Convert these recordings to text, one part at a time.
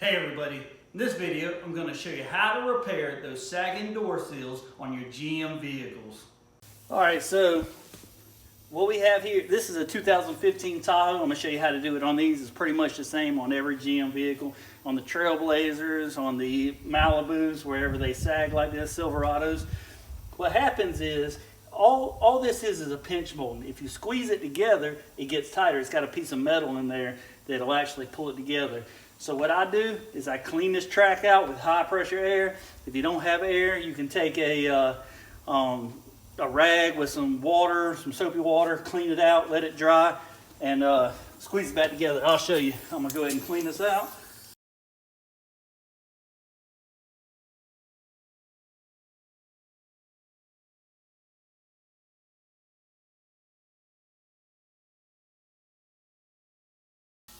Hey everybody, in this video I'm going to show you how to repair those sagging door seals on your GM vehicles. Alright, so what we have here, this is a 2015 Tahoe. I'm going to show you how to do it on these. It's pretty much the same on every GM vehicle. On the Trailblazers, on the Malibus, wherever they sag like this, Silverados. What happens is, all this is a pinch mold. If you squeeze it together, it gets tighter. It's got a piece of metal in there that'll actually pull it together. So what I do is I clean this track out with high pressure air. If you don't have air, you can take a rag with some water, some soapy water, clean it out, let it dry, and squeeze it back together. I'll show you. I'm gonna go ahead and clean this out.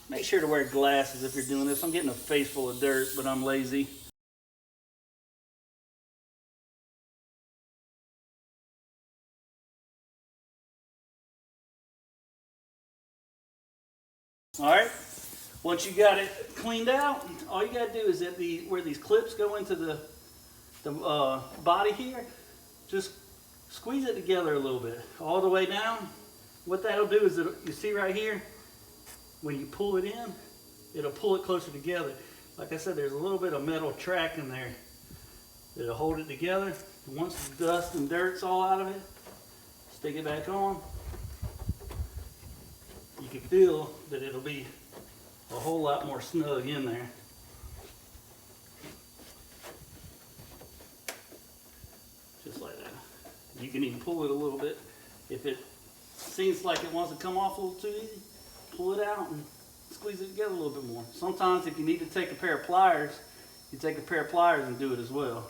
Make sure to wear glasses if you're doing this. I'm getting a face full of dirt, but I'm lazy. Alright, once you got it cleaned out, all you got to do is at where these clips go into the body here, just squeeze it together a little bit, all the way down. What that'll do is, you see right here, when you pull it in, it'll pull it closer together. Like I said, there's a little bit of metal track in there that'll hold it together. Once the dust and dirt's all out of it, stick it back on. You can feel that it'll be a whole lot more snug in there. Just like that. You can even pull it a little bit. If it seems like it wants to come off a little too easy, pull it out and squeeze it together a little bit more. Sometimes if you need to take a pair of pliers, you take a pair of pliers and do it as well.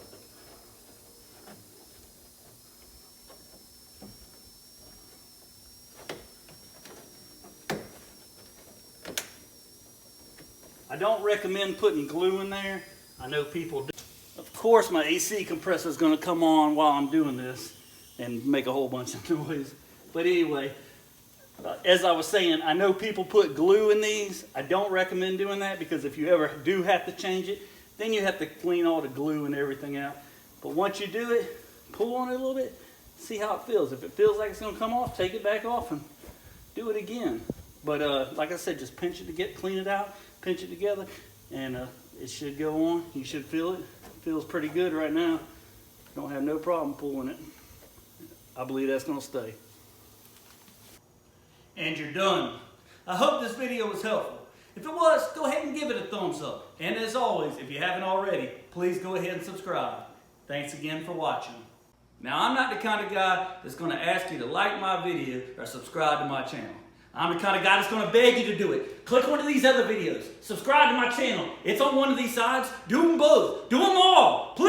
I don't recommend putting glue in there. I know people do. Of course my AC compressor is going to come on while I'm doing this and make a whole bunch of noise. But anyway, as I was saying, I know people put glue in these. I don't recommend doing that because if you ever do have to change it, then you have to clean all the glue and everything out. But once you do it, pull on it a little bit, see how it feels. If it feels like it's going to come off, take it back off and do it again. But like I said, just pinch it to clean it out, pinch it together, and it should go on. You should feel it. It feels pretty good right now. Don't have no problem pulling it. I believe that's going to stay. And you're done. I hope this video was helpful. If it was, go ahead and give it a thumbs up. And as always, if you haven't already, please go ahead and subscribe. Thanks again for watching. Now, I'm not the kind of guy that's going to ask you to like my video or subscribe to my channel. I'm the kind of guy that's going to beg you to do it. Click one of these other videos. Subscribe to my channel. It's on one of these sides. Do them both. Do them all. Please.